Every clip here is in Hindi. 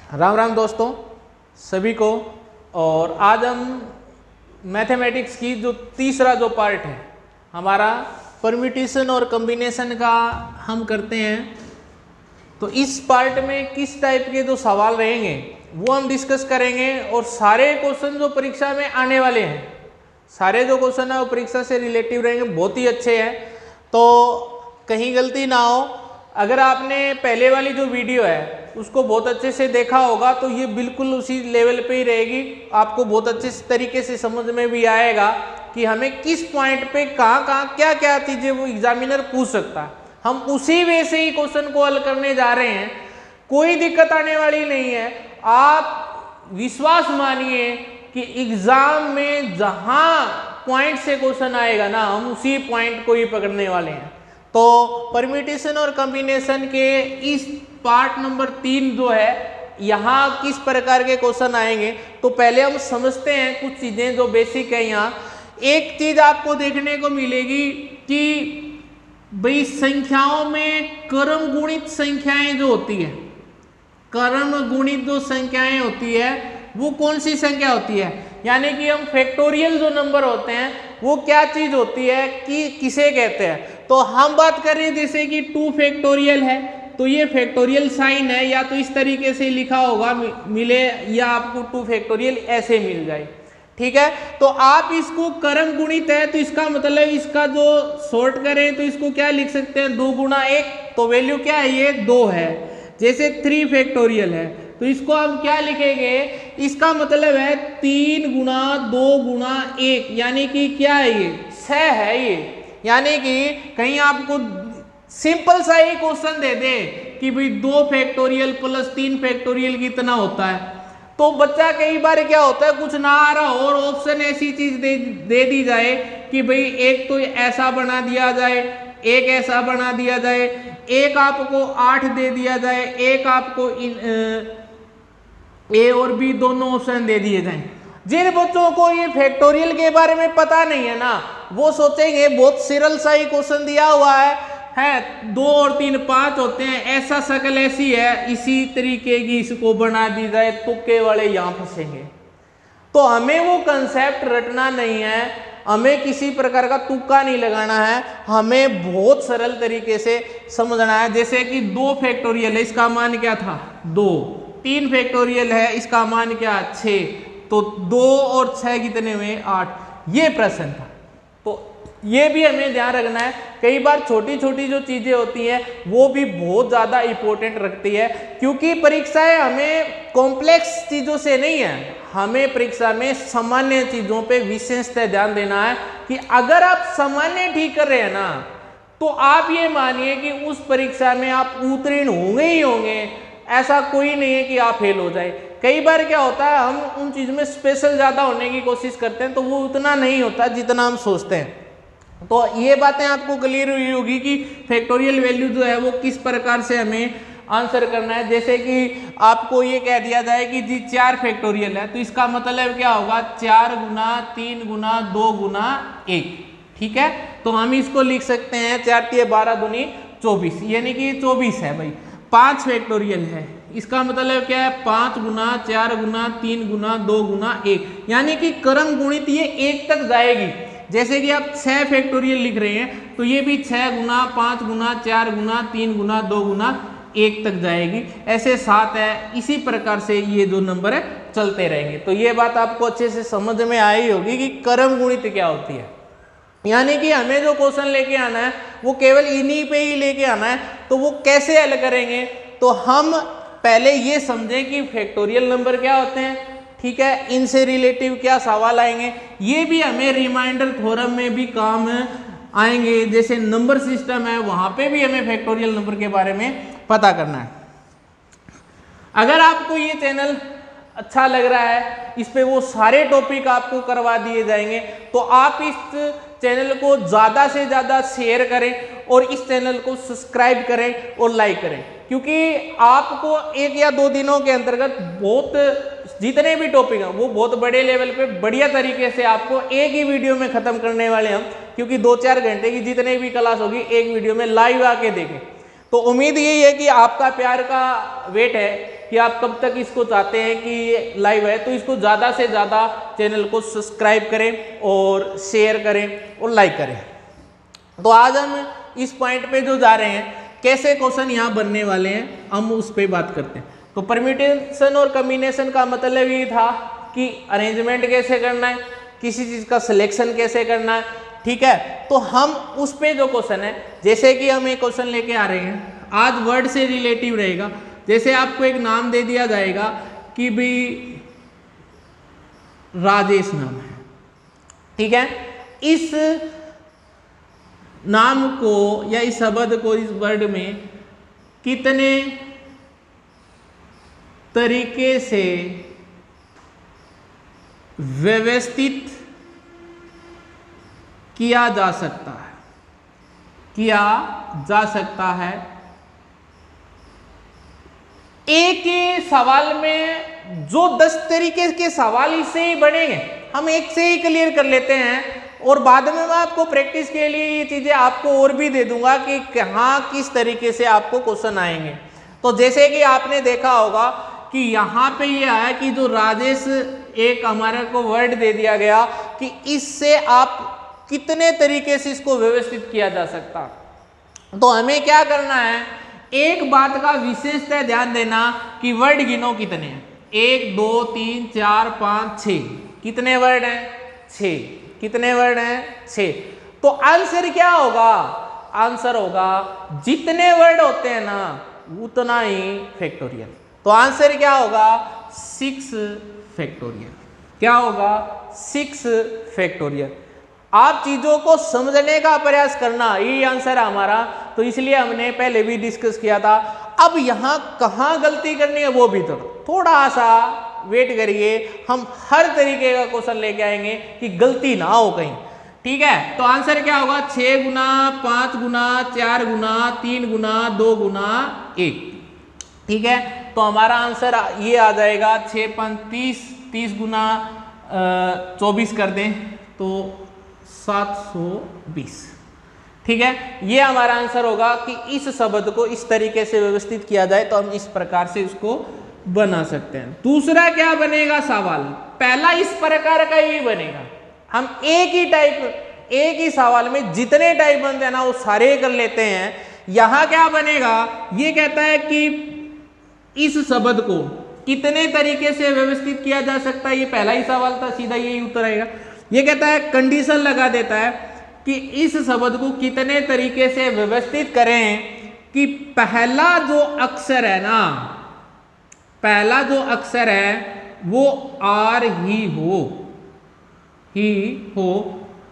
राम राम दोस्तों सभी को। और आज हम मैथमेटिक्स की जो तीसरा जो पार्ट है हमारा परम्यूटेशन और कॉम्बिनेशन का हम करते हैं। तो इस पार्ट में किस टाइप के जो सवाल रहेंगे वो हम डिस्कस करेंगे। और सारे क्वेश्चन जो परीक्षा में आने वाले हैं, सारे जो क्वेश्चन है वो परीक्षा से रिलेटिव रहेंगे, बहुत ही अच्छे हैं। तो कहीं गलती ना हो, अगर आपने पहले वाली जो वीडियो है उसको बहुत अच्छे से देखा होगा तो ये बिल्कुल उसी लेवल पे ही रहेगी। आपको बहुत अच्छे तरीके से समझ में भी आएगा कि हमें किस पॉइंट पे कहाँ क्या क्या चीज़ें वो एग्जामिनर पूछ सकता है। हम उसी वे से ही क्वेश्चन को हल करने जा रहे हैं, कोई दिक्कत आने वाली नहीं है। आप विश्वास मानिए कि एग्जाम में जहाँ पॉइंट से क्वेश्चन आएगा ना, हम उसी पॉइंट को ही पकड़ने वाले हैं। तो परम्यूटेशन और कॉम्बिनेशन के इस पार्ट नंबर 3 जो है, यहाँ किस प्रकार के क्वेश्चन आएंगे तो पहले हम समझते हैं कुछ चीज़ें जो बेसिक है। यहाँ एक चीज़ आपको देखने को मिलेगी कि भाई संख्याओं में क्रम गुणित संख्याएं जो होती है, क्रम गुणित जो संख्याएं होती है वो कौन सी संख्या होती है, यानी कि हम फैक्टोरियल जो नंबर होते हैं वो क्या चीज़ होती है, कि किसे कहते हैं। तो हम बात कर रहे हैं जैसे कि 2 फैक्टोरियल है तो ये फैक्टोरियल साइन है, या तो इस तरीके से लिखा होगा मिले, या आपको 2 फैक्टोरियल ऐसे मिल जाए, ठीक है। तो आप इसको क्रम गुणित है तो इसका मतलब इसका जो शॉर्ट करें तो इसको क्या लिख सकते हैं, 2 गुणा 1, तो वैल्यू क्या है, ये 2 है। जैसे 3 फैक्टोरियल है तो इसको हम क्या लिखेंगे, इसका मतलब है 3 गुणा 2 गुणा 1, यानी कि क्या है, ये 6 है ये। यानी कि कहीं आपको सिंपल सा ही क्वेश्चन दे दे कि भाई 2 फैक्टोरियल प्लस 3 फैक्टोरियल कितना होता है, तो बच्चा कई बार क्या होता है कुछ ना आ रहा हो और ऑप्शन ऐसी चीज दे दी जाए कि भाई एक तो ऐसा बना दिया जाए, एक ऐसा बना दिया जाए, एक आपको 8 दे दिया जाए, एक आपको ए और बी दोनों ऑप्शन दे दिए जाएं। जिन बच्चों को ये फैक्टोरियल के बारे में पता नहीं है ना, वो सोचेंगे बहुत सरल सा ही क्वेश्चन दिया हुआ है 2 और 3 5 होते हैं, ऐसा शक्ल ऐसी है, इसी तरीके की इसको बना दी जाए, तुक्के वाले यहाँ फंसेंगे। तो हमें वो कंसेप्ट रटना नहीं है, हमें किसी प्रकार का तुक्का नहीं लगाना है, हमें बहुत सरल तरीके से समझना है। जैसे कि 2 फैक्टोरियल है, इसका मान क्या था 2, 3 फैक्टोरियल है, इसका मान क्या 6, तो 2 और 6 कितने हुए 8, ये प्रश्न था। तो ये भी हमें ध्यान रखना है, कई बार छोटी छोटी जो चीजें होती हैं वो भी बहुत ज्यादा इंपॉर्टेंट रखती है, क्योंकि परीक्षाएं हमें कॉम्प्लेक्स चीजों से नहीं है, हमें परीक्षा में सामान्य चीजों पे विशेषतः ध्यान देना है। कि अगर आप सामान्य ठीक कर रहे हैं ना, तो आप ये मानिए कि उस परीक्षा में आप उत्तीर्ण होंगे ही होंगे, ऐसा कोई नहीं है कि आप फेल हो जाए। कई बार क्या होता है हम उन चीज में स्पेशल ज्यादा होने की कोशिश करते हैं तो वो उतना नहीं होता जितना हम सोचते हैं। तो ये बातें आपको क्लियर हुई होगी कि फैक्टोरियल वैल्यू जो है वो किस प्रकार से हमें आंसर करना है। जैसे कि आपको ये कह दिया जाए कि जी 4 फैक्टोरियल है तो इसका मतलब क्या होगा, 4 गुना 3 गुना 2 गुना 1, ठीक है। तो हम इसको लिख सकते हैं 4 × 12 दूनी 24, यानी कि 24 है भाई। 5 फैक्टोरियल है, इसका मतलब क्या है 5 गुना 4 गुना 3 गुना 2 गुना 1, यानी कि क्रम गुणित ये 1 तक जाएगी। जैसे कि आप 6 फैक्टोरियल लिख रहे हैं तो ये भी 6 गुना 5 गुना 4 गुना 3 गुना 2 गुना 1 तक जाएगी। ऐसे 7 है, इसी प्रकार से ये जो नंबर है चलते रहेंगे। तो ये बात आपको अच्छे से समझ में आई होगी कि क्रम गुणित क्या होती है, यानी कि हमें जो क्वेश्चन लेके आना है वो केवल इन्हीं पे ही लेके आना है। तो वो कैसे हल करेंगे, तो हम पहले ये समझें कि फैक्टोरियल नंबर क्या होते हैं, ठीक है, इनसे रिलेटिव क्या सवाल आएंगे, ये भी हमें रिमाइंडर थ्योरम में भी काम आएंगे। जैसे नंबर सिस्टम है वहां पे भी हमें फैक्टोरियल नंबर के बारे में पता करना है। अगर आपको ये चैनल अच्छा लग रहा है, इस पे वो सारे टॉपिक आपको करवा दिए जाएंगे, तो आप इस चैनल को ज़्यादा से ज़्यादा शेयर करें और इस चैनल को सब्सक्राइब करें और लाइक करें, क्योंकि आपको 1 या 2 दिनों के अंतर्गत बहुत जितने भी टॉपिक हैं वो बहुत बड़े लेवल पे बढ़िया तरीके से आपको एक ही वीडियो में ख़त्म करने वाले हम, क्योंकि 2-4 घंटे की जितने भी क्लास होगी एक वीडियो में लाइव आके देखें। तो उम्मीद यही है कि आपका प्यार का वेट है कि आप कब तक इसको चाहते हैं कि ये लाइव है, तो इसको ज़्यादा से ज़्यादा चैनल को सब्सक्राइब करें और शेयर करें और लाइक करें। तो आज हम इस पॉइंट पे जो जा रहे हैं, कैसे क्वेश्चन यहाँ बनने वाले हैं, हम उस पर बात करते हैं। तो परम्यूटेशन और कॉम्बिनेशन का मतलब ये था कि अरेंजमेंट कैसे करना है, किसी चीज़ का सिलेक्शन कैसे करना है, ठीक है। तो हम उस पे जो क्वेश्चन है, जैसे कि हम एक क्वेश्चन लेके आ रहे हैं, आज वर्ड से रिलेटिव रहेगा। जैसे आपको एक नाम दे दिया जाएगा कि भाई राजेश नाम है, ठीक है। इस नाम को या इस शब्द को, इस वर्ड में कितने तरीके से व्यवस्थित किया जा सकता है, किया जा सकता है। एक ही सवाल में जो 10 तरीके के सवाल इससे ही बनेंगे, हम एक से ही क्लियर कर लेते हैं और बाद में मैं आपको प्रैक्टिस के लिए ये चीजें आपको और भी दे दूंगा कि कहाँ किस तरीके से आपको क्वेश्चन आएंगे। तो जैसे कि आपने देखा होगा कि यहाँ पे ये आया कि जो राजेश, एक हमारे को वर्ड दे दिया गया कि इससे आप कितने तरीके से इसको व्यवस्थित किया जा सकता। तो हमें क्या करना है, एक बात का विशेषतः ध्यान देना कि वर्ड गिनो कितने हैं। 1 2 3 4 5 6, कितने वर्ड हैं? 6। कितने वर्ड हैं? 6। तो आंसर क्या होगा? आंसर होगा जितने वर्ड होते हैं ना उतना ही फैक्टोरियल। तो आंसर क्या होगा? 6 फैक्टोरियल। क्या होगा? 6 फैक्टोरियल। आप चीजों को समझने का प्रयास करना, ये आंसर है हमारा। तो इसलिए हमने पहले भी डिस्कस किया था। अब यहां कहां गलती करनी है वो भी थोड़ा सा वेट करिए, हम हर तरीके का क्वेश्चन लेके आएंगे कि गलती ना हो कहीं, ठीक है। तो आंसर क्या होगा? 6 गुना 5 गुना 4 गुना 3 गुना 2 गुना 1, ठीक है। तो हमारा आंसर ये आ जाएगा 6 5 30, 30 गुना 24 कर दें तो 720, ठीक है। ये हमारा आंसर होगा कि इस शब्द को इस तरीके से व्यवस्थित किया जाए तो हम इस प्रकार से इसको बना सकते हैं। दूसरा क्या बनेगा सवाल? पहला इस प्रकार का ये बनेगा, हम एक ही टाइप, एक ही सवाल में जितने टाइप बनते हैं ना वो सारे कर लेते हैं। यहां क्या बनेगा? ये कहता है कि इस शब्द को कितने तरीके से व्यवस्थित किया जा सकता है। ये पहला ही सवाल था, सीधा यही उत्तर आएगा। ये कहता है, कंडीशन लगा देता है कि इस शब्द को कितने तरीके से व्यवस्थित करें कि पहला जो अक्षर है ना, पहला जो अक्षर है वो आर ही हो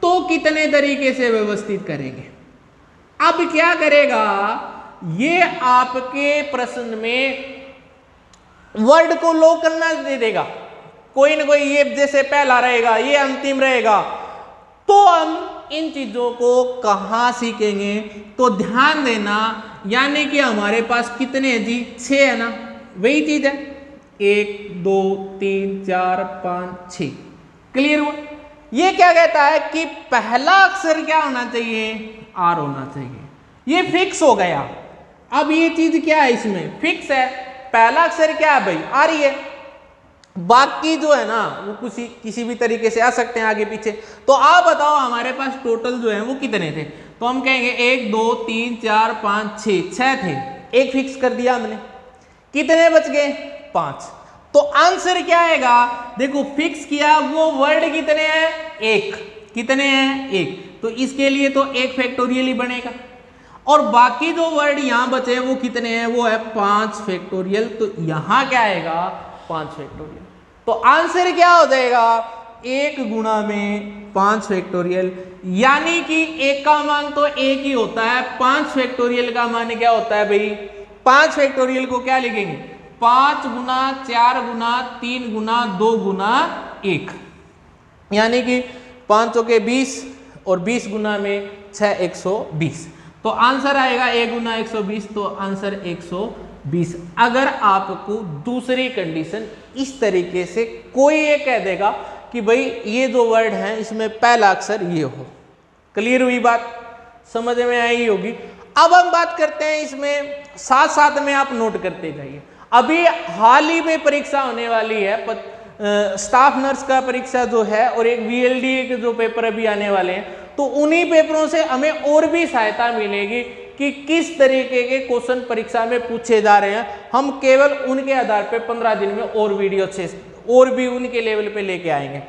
तो कितने तरीके से व्यवस्थित करेंगे। अब क्या करेगा? ये आपके प्रश्न में वर्ड को लो करना दे देगा, कोई ना कोई, ये जैसे पहला रहेगा, ये अंतिम रहेगा। तो हम इन चीजों को कहां सीखेंगे? तो ध्यान देना, यानी कि हमारे पास कितने हैं जी? 6 है ना, वही चीज है। 1 2 3 4 5 6, क्लियर हुआ? ये क्या कहता है कि पहला अक्षर क्या होना चाहिए? आर होना चाहिए। ये फिक्स हो गया। अब ये चीज क्या है? इसमें फिक्स है, पहला अक्षर क्या है भाई? आर ही है। बाकी जो है ना वो किसी भी तरीके से आ सकते हैं आगे पीछे। तो आप बताओ हमारे पास टोटल जो है वो कितने थे? तो हम कहेंगे 1 2 3 4 5 6 थे, एक फिक्स कर दिया हमने। कितने बच गए? 5। तो आंसर क्या आएगा? देखो फिक्स किया, वो वर्ड कितने हैं? 1। कितने हैं? 1। तो इसके लिए तो 1 फैक्टोरियल ही बनेगा। और बाकी जो वर्ड यहां बचे हैं वो कितने हैं? वो है 5 फैक्टोरियल। तो यहां क्या आएगा? 5 फैक्टोरियल। तो आंसर क्या हो जाएगा? 1 गुणा में 5 फैक्टोरियल, यानी कि 1 का मान तो 1 ही होता है, 5 फैक्टोरियल का मान क्या होता है भाई? 5 फैक्टोरियल को क्या लिखेंगे? 5 गुना 4 गुना 3 गुना 2 गुना 1, यानी कि 5 चौके 20 और 20 गुना में 6 120। तो आंसर आएगा 1 गुना 120, तो आंसर 120। अगर आपको दूसरी कंडीशन इस तरीके से कोई ये कह देगा कि भाई ये जो वर्ड है इसमें पहला अक्षर ये हो, क्लियर हुई बात? समझ में आई होगी। अब हम बात करते हैं इसमें, साथ साथ में आप नोट करते जाइए। अभी हाल ही में परीक्षा होने वाली है, स्टाफ नर्स का परीक्षा जो है, और एक VLDA के जो पेपर अभी आने वाले हैं, तो उन्हीं पेपरों से हमें और भी सहायता मिलेगी कि किस तरीके के क्वेश्चन परीक्षा में पूछे जा रहे हैं। हम केवल उनके आधार पर 15 दिन में और वीडियो अच्छे और भी उनके लेवल पे लेके आएंगे।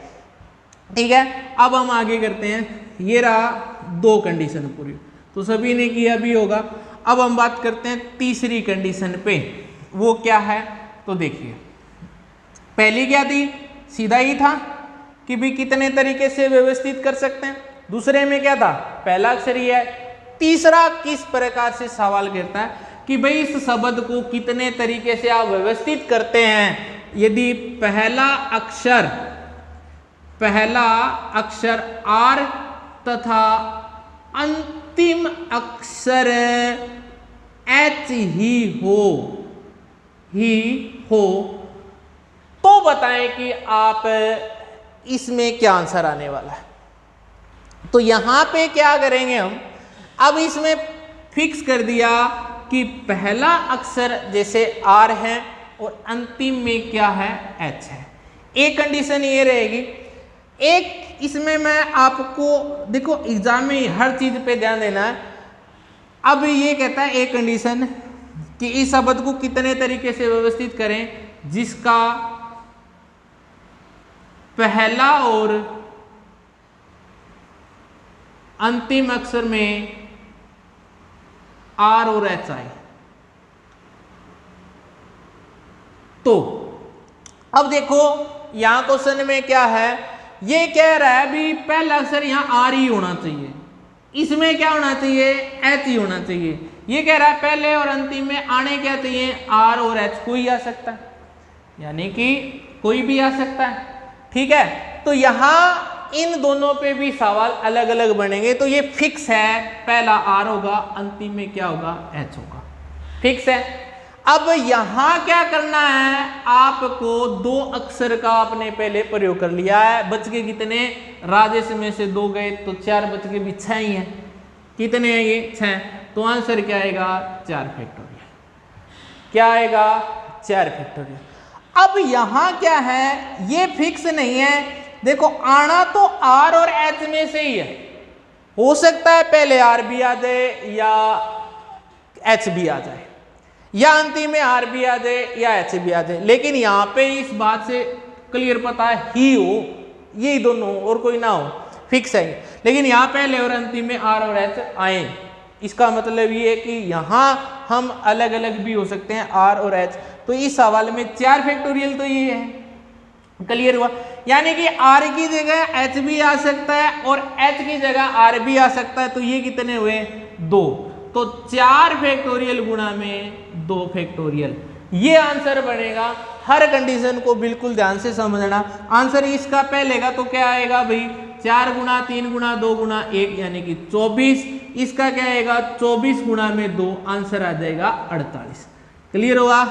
ठीक है, अब हम आगे करते हैं। ये रहा 2 कंडीशन पूरी, तो सभी ने किया भी होगा। अब हम बात करते हैं तीसरी कंडीशन पे, वो क्या है? तो देखिए, पहली क्या थी? सीधा ही था कि भी कितने तरीके से व्यवस्थित कर सकते हैं। दूसरे में क्या था? पहला अक्षर ही है। तीसरा किस प्रकार से सवाल करता है कि भाई इस शब्द को कितने तरीके से आप व्यवस्थित करते हैं। यदि पहला अक्षर R तथा अंतिम अक्षर H ही हो तो बताएं कि आप इसमें क्या आंसर आने वाला है। तो यहां पे क्या करेंगे हम? अब इसमें फिक्स कर दिया कि पहला अक्षर जैसे R है और अंतिम में क्या है? H है। एक कंडीशन ये रहेगी। एक इसमें मैं आपको, देखो एग्जाम में हर चीज पे ध्यान देना है। अब ये कहता है एक कंडीशन कि इस शब्द को कितने तरीके से व्यवस्थित करें जिसका पहला और अंतिम अक्षर में R और H आए। तो अब देखो यहां क्वेश्चन में क्या है, ये कह रहा है भी पहला अक्षर यहां R ही होना चाहिए, इसमें क्या होना चाहिए? H ही होना चाहिए। ये कह रहा है पहले और अंतिम में आने क्या चाहिए? R और H, कोई आ सकता है, यानी कि कोई भी आ सकता है। ठीक है, तो यहां इन दोनों पे भी सवाल अलग अलग बनेंगे। तो ये फिक्स है, पहला R होगा, अंतिम में क्या होगा? H होगा। फिक्स है। अब यहां क्या करना है? आपको 2 अक्षर का आपने पहले प्रयोग कर लिया है। बच के कितने? राजेश में से 2 गए तो 4 बच के भी 6 ही हैं। कितने हैं ये? 6। तो आंसर क्या आएगा? 4 फैक्टोरियल। क्या आएगा? 4 फैक्टोरियल। अब यहां क्या है? ये फिक्स नहीं है। देखो आना तो R और H में से ही है। हो सकता है पहले R भी आ जाए या H भी आ जाए, या अंतिम में R भी आ जाए या H भी आ जाए, लेकिन यहां पे इस बात से क्लियर पता है ही हो, यही दोनों हो और कोई ना हो, फिक्स है। लेकिन यहां पहले और अंतिम में R और H आए, इसका मतलब ये है कि यहां हम अलग अलग भी हो सकते हैं R और H। तो इस सवाल में 4 फैक्टोरियल तो ये है। क्लियर हुआ? यानी कि R की जगह H भी आ सकता है और H की जगह R भी आ सकता है। तो ये कितने हुए? 2। तो 4 फैक्टोरियल गुणा में 2 फैक्टोरियल, ये आंसर बनेगा। हर कंडीशन को बिल्कुल ध्यान से समझना। आंसर इसका पहले का तो क्या आएगा भाई? 4 गुणा 3 गुणा 2 गुणा 1 यानी कि 24। इसका क्या आएगा? 24 गुणा में 2, आंसर आ जाएगा 48। क्लियर हुआ?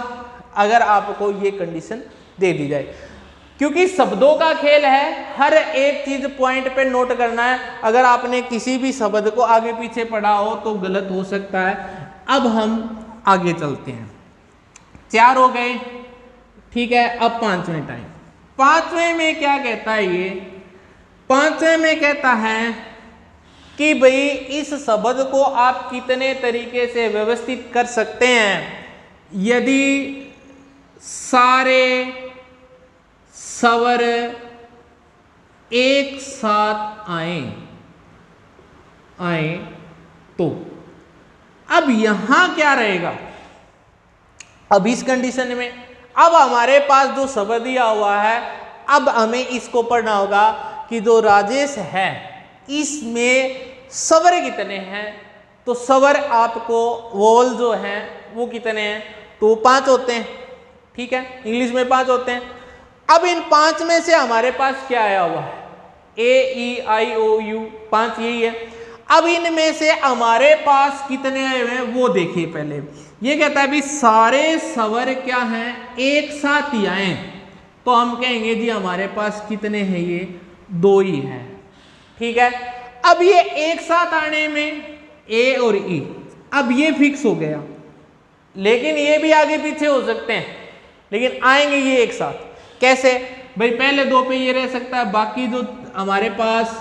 अगर आपको ये कंडीशन दे दी जाए, क्योंकि शब्दों का खेल है, हर एक चीज पॉइंट पे नोट करना है। अगर आपने किसी भी शब्द को आगे पीछे पढ़ा हो तो गलत हो सकता है। अब हम आगे चलते हैं। 4 हो गए, ठीक है। अब 5वें टाइम, 5वें में क्या कहता है ये? 5वें में कहता है कि भाई इस शब्द को आप कितने तरीके से व्यवस्थित कर सकते हैं यदि सारे स्वर एक साथ आए तो। अब यहां क्या रहेगा? अब इस कंडीशन में अब हमारे पास जो शब्द दिया हुआ है, अब हमें इसको पढ़ना होगा कि जो राजेश है इसमें स्वर कितने हैं। तो स्वर आपको वोवल जो हैं वो कितने हैं? तो 5 होते हैं। ठीक है, इंग्लिश में 5 होते हैं। अब इन 5 में से हमारे पास क्या आया हुआ है? A-E-I-O-U, 5 यही है। अब इनमें से हमारे पास कितने आए हुए हैं वो देखिए। पहले ये कहता है भी सारे स्वर क्या हैं? एक साथ ही आए, तो हम कहेंगे जी हमारे पास कितने हैं? ये 2 ही हैं। ठीक है, अब ये एक साथ आने में A और E, अब ये फिक्स हो गया, लेकिन ये भी आगे पीछे हो सकते हैं, लेकिन आएंगे ये एक साथ। कैसे भाई, पहले दो पे ये रह सकता है, बाकी जो हमारे पास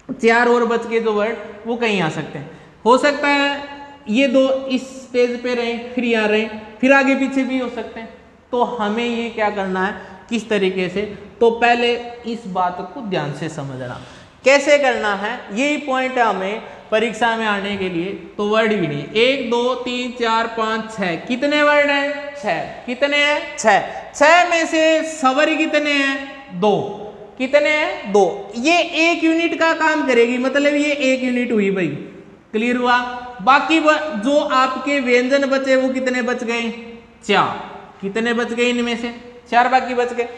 4 और बच के जो वर्ड वो कहीं आ सकते हैं। हो सकता है ये दो इस स्टेज पे रहे, फिर यहाँ रहे, फिर आगे पीछे भी हो सकते हैं। तो हमें ये क्या करना है, किस तरीके से, तो पहले इस बात को ध्यान से समझना कैसे करना है, यही पॉइंट है हमें परीक्षा में आने के लिए। तो वर्ड भी नहीं, 1 2 3 4 5 6, कितने वर्ड हैं, 6। कितने हैं, 6। 6 में से सवर कितने हैं, 2। कितने हैं, 2। ये 1 यूनिट का काम करेगी, मतलब ये 1 यूनिट हुई भाई, क्लियर हुआ। बाकी जो आपके व्यंजन बचे वो कितने बच गए, 4। कितने बच गए, इनमें से 4 बाकी बच गए।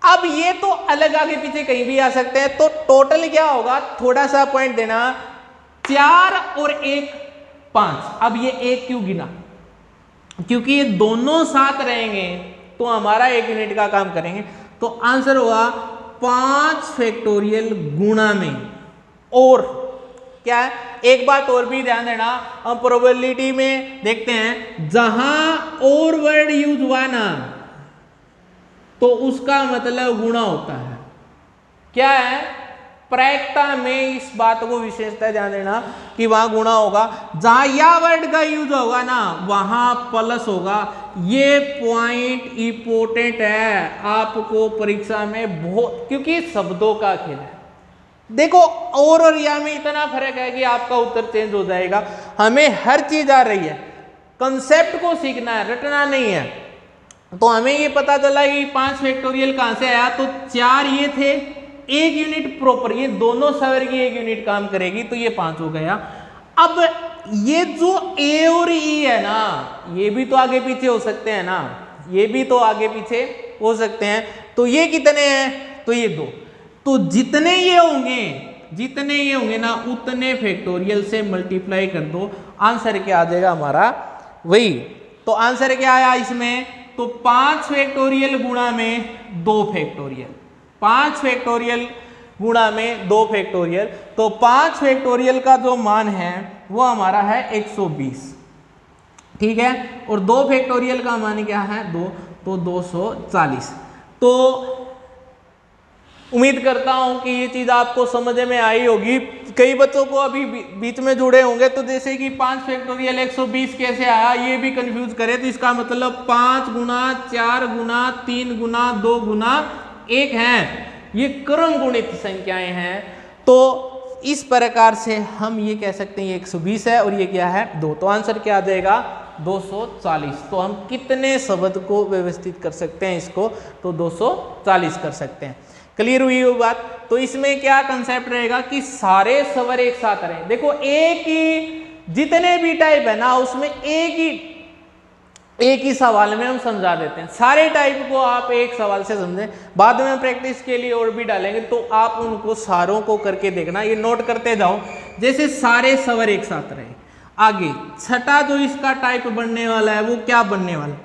अब ये तो अलग आगे पीछे कहीं भी आ सकते हैं, तो टोटल क्या होगा, थोड़ा सा पॉइंट देना, 4 और 1 5। अब ये 1 क्यों गिना, क्योंकि ये दोनों साथ रहेंगे तो हमारा 1 यूनिट का काम करेंगे। तो आंसर होगा 5 फैक्टोरियल गुणा में। और क्या है, एक बात और भी ध्यान देना, हम प्रोबेबिलिटी में देखते हैं जहां और वर्ड यूज हुआ ना तो उसका मतलब गुणा होता है। क्या है, प्रायिकता में इस बात को विशेषता ध्यान देना कि वहां गुणा होगा, जहां या वर्ड का यूज होगा ना वहां प्लस होगा। ये पॉइंट इंपोर्टेंट है आपको परीक्षा में बहुत, क्योंकि शब्दों का खेल है। देखो और या में इतना फर्क है कि आपका उत्तर चेंज हो जाएगा। हमें हर चीज आ रही है, कंसेप्ट को सीखना है, रटना नहीं है। तो हमें ये पता चला कि 5 फैक्टोरियल कहां से आया, तो 4 ये थे, 1 यूनिट प्रॉपर, ये दोनों सवर की 1 यूनिट काम करेगी, तो ये 5 हो गया। अब ये जो ए और ई है ना, ये भी तो आगे पीछे हो सकते हैं ना, ये भी तो आगे पीछे हो सकते हैं। तो ये कितने हैं, तो ये 2। तो जितने ये होंगे ना उतने फैक्टोरियल से मल्टीप्लाई कर दो, आंसर क्या आ जाएगा हमारा, वही। तो आंसर क्या आया इसमें, तो 5 फैक्टोरियल गुणा में 2 फैक्टोरियल, 5 फैक्टोरियल गुणा में 2 फैक्टोरियल। तो 5 फैक्टोरियल का जो मान है वो हमारा है 120, ठीक है। और 2 फैक्टोरियल का मान क्या है, 2, तो 240। तो उम्मीद करता हूं कि ये चीज आपको समझ में आई होगी। कई बच्चों को अभी बीच में जुड़े होंगे, तो जैसे कि 5 फैक्टोरियल 120 कैसे आया ये भी कंफ्यूज करे, तो इसका मतलब 5 गुना 4 गुना 3 गुना 2 गुना 1 है, ये क्रम गुणित संख्याएं हैं। तो इस प्रकार से हम ये कह सकते हैं ये 120 है और ये क्या है, 2। तो आंसर क्या आ जाएगा, 240। तो हम कितने शब्द को व्यवस्थित कर सकते हैं इसको, तो 240 कर सकते हैं। क्लियर हुई वो बात। तो इसमें क्या कंसेप्ट रहेगा कि सारे स्वर एक साथ रहे। देखो एक ही जितने भी टाइप है ना उसमें एक ही सवाल में हम समझा देते हैं, सारे टाइप को आप एक सवाल से समझें। बाद में प्रैक्टिस के लिए और भी डालेंगे तो आप उनको सारों को करके देखना, ये नोट करते जाओ। जैसे सारे स्वर एक साथ रहे, आगे छठा जो इसका टाइप बनने वाला है वो क्या बनने वाला है,